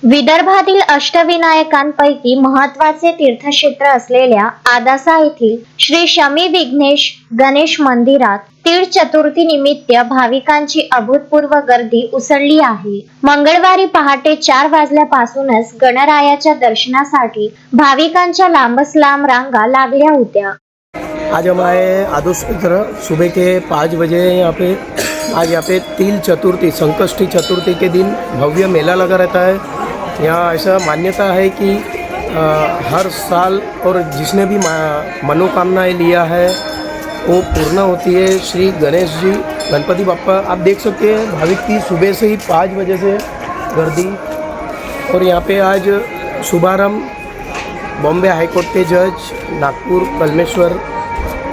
विदर्भातील अष्टविनायकांपैकी महत्त्वाचे तीर्थक्षेत्र असलेल्या आदासा येथील श्री शमी विघ्नेश गणेश मंदिरात तीळ चतुर्थी निमित्त भाविकांची अभूतपूर्व गर्दी उसळली आहे। मंगळवारी पहाटे 4 वाजल्यापासूनच गणरायाच्या दर्शनासाठी भाविकांच्या लांबच लांब रांगा लागल्या होत्या। आज हमारे आदोसर सुबह के 5 बजे आज यहाँ पे तिल चतुर्थी संकष्टी चतुर्थी के दिन भव्य मेला लगा रहता है। यहाँ ऐसा मान्यता है कि हर साल और जिसने भी मनोकामनाएं लिया है वो पूर्ण होती है। श्री गणेश जी गणपति बप्पा आप देख सकते हैं, भाविक की सुबह से ही 5 बजे से गर्दी। और यहाँ पे आज शुभारंभ बॉम्बे हाई कोर्ट के जज, नागपुर कलमेश्वर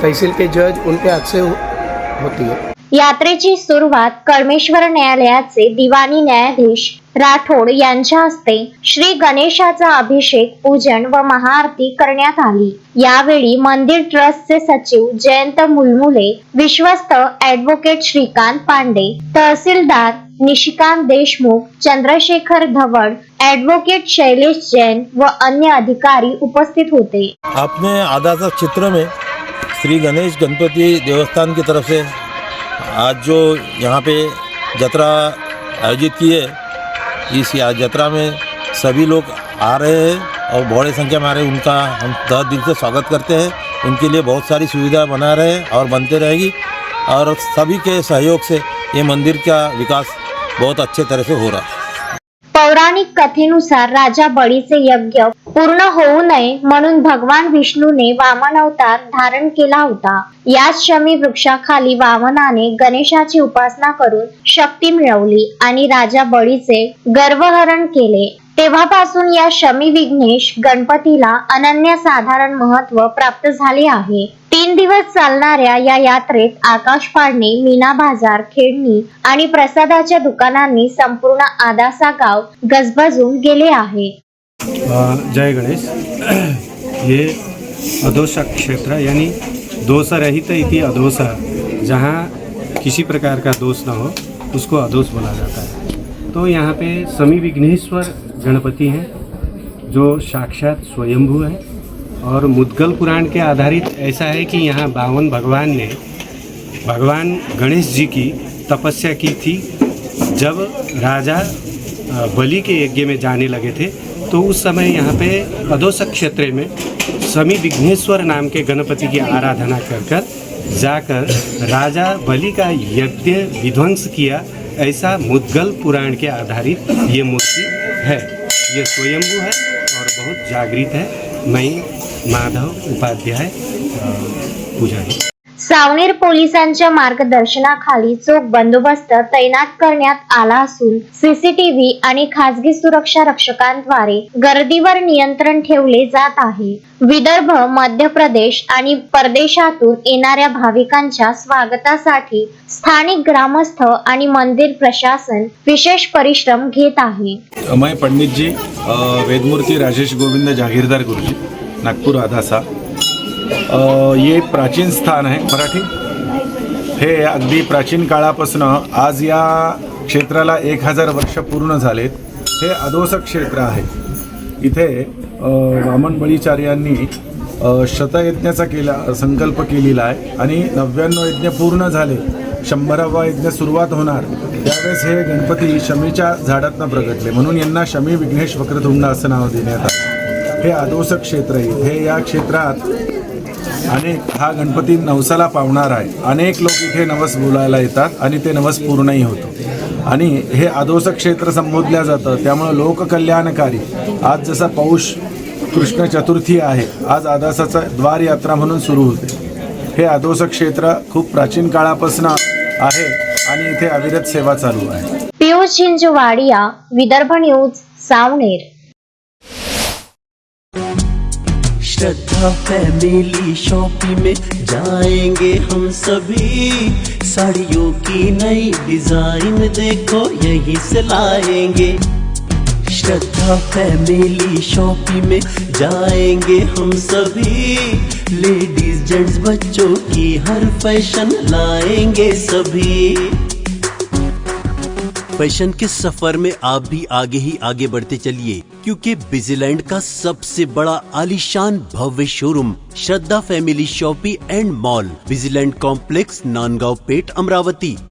तहसील के जज उनके हाथ से होती है। यात्रेची सुरुवात कळमेश्वर न्यायालयाचे दिवाणी न्यायाधीश राठोड यांच्या हस्ते श्री गणेशाचा अभिषेक, पूजन व महाआरती करण्यात आली। यावेळी मंदिर ट्रस्टचे सचिव जयंत मुलमुले, विश्वस्त ॲडव्होकेट श्रीकांत पांडे, तहसीलदार निशिकांत देशमुख, चंद्रशेखर धवड, ॲडव्होकेट शैलेश जैन व अन्य अधिकारी उपस्थित होते। आपने आदासा क्षेत्र में श्री गणेश गणपति देवस्थान की तरफ से आज जो यहाँ पे जत्रा आयोजित की है, इस जत्रा में सभी लोग आ रहे हैं और बड़ी संख्या में आ रहे हैं। उनका हम तहे दिल से स्वागत करते हैं। उनके लिए बहुत सारी सुविधा बना रहे हैं और बनते रहेगी और सभी के सहयोग से ये मंदिर का विकास बहुत अच्छे तरह से हो रहा है। पौराणिक कथेनुसार राजा बळीचे यज्ञ पूर्ण होऊ नये म्हणून भगवान विष्णूने वामन अवतार धारण केला होता। याच शमी वृक्षाखाली वामनाने गणेशाची उपासना करून शक्ती मिळवली आणि राजा बळीचे गर्वहरण केले। तेव्हापासून या शमी विघ्नेश गणपतीला अनन्यसाधारण महत्त्व प्राप्त झाले आहे। 3 दिवस चालणाऱ्या या यात्रेत आकाश पाडणे, मीना बाजार, खेळणी आणि प्रसादाच्या दुकानांनी संपूर्ण आदासा गाव गजबजून गेले आहे। जय गणेश। ये अदोसा क्षेत्र यानी दोष रहित इति अदोसा, जहाँ किसी प्रकार का दोष ना हो उसको अदोस बोला जाता है। तो यहाँ पे शमी विघ्नेश्वर गणपति हैं जो साक्षात स्वयंभू है और मुद्गल पुराण के आधारित ऐसा है कि यहाँ 52 भगवान ने भगवान गणेश जी की तपस्या की थी। जब राजा बलि के यज्ञ में जाने लगे थे तो उस समय यहाँ पे अदोसक क्षेत्र में शमी विघ्नेश्वर नाम के गणपति की आराधना कर जाकर राजा बलि का यज्ञ विध्वंस किया। ऐसा मुद्गल पुराण के आधारित ये मूर्ति है। ये स्वयंभू है और बहुत जागृत है। मैं माधव उपाध्याय पुजारी। सावनेर पोलिसांच्या मार्गदर्शनाखाली चोख बंदोबस्त तैनात करण्यात आला असून सीसीटीव्ही आणि खासगी सुरक्षा रक्षकांद्वारे गर्दीवर नियंत्रण ठेवले जात आहे। विदर्भ, मध्य प्रदेश आणि परदेशातून येणाऱ्या भाविकांच्या स्वागतासाठी स्थानिक ग्रामस्थ आणि मंदिर प्रशासन विशेष परिश्रम घेत आहे। मैं पंडित जी वेदमूर्ति राजेश गोविंद जागीरदार गुरुजी, नागपूर आदासा। ये प्राचीन स्थान आहे मराठी। हे अगदी प्राचीन काळापासून आज या क्षेत्राला 1000 वर्ष पूर्ण झालेत। हे अदोसक क्षेत्र आहे। इथे वामन बळीचार्यांनी शतयज्ञाचा संकल्प केलेला आहे आणि 99 यज्ञ पूर्ण झाले। 100वा यज्ञ सुरुवात होणार त्यावेळेस हे गणपती शमीच्या झाडातनं प्रगटले, म्हणून यांना शमी विघ्नेश वक्रतुंड असं नाव देण्यात आलं। हे अदोसक क्षेत्र आहे। हे या क्षेत्रात हा गणपती नवसाला पावणार आहे। अनेक लोक इथे नवस बोलायला येतात आणि ते नवस पूर्णही होतो आणि हे अदोसक क्षेत्र संबोधल्या जातं। त्यामुळे लोककल्याणकारी आज जसा पौष कृष्ण चतुर्थी आहे, आज आदासाचा द्वार यात्रा म्हणून सुरू होते। हे अदोसक क्षेत्र खूप प्राचीन काळापासून आहे आणि इथे अविरत सेवा चालू आहे। पियुष चिंचवाडिया, विदर्भ न्यूज, सावनेर। श्रद्धा फैमिली शॉपिंग में जाएंगे हम सभी। साड़ियों की नई डिजाइन देखो यहीं से लाएंगे। श्रद्धा फैमिली शॉपिंग में जाएंगे हम सभी। लेडीज जेंट्स बच्चों की हर फैशन लाएंगे सभी। फैशन के सफर में आप भी आगे ही आगे बढ़ते चलिए, क्योंकि बिजीलैंड का सबसे बड़ा आलीशान भव्य showroom Shraddha family shopping and mall, Busyland complex, Nandgaon Peth, Amravati.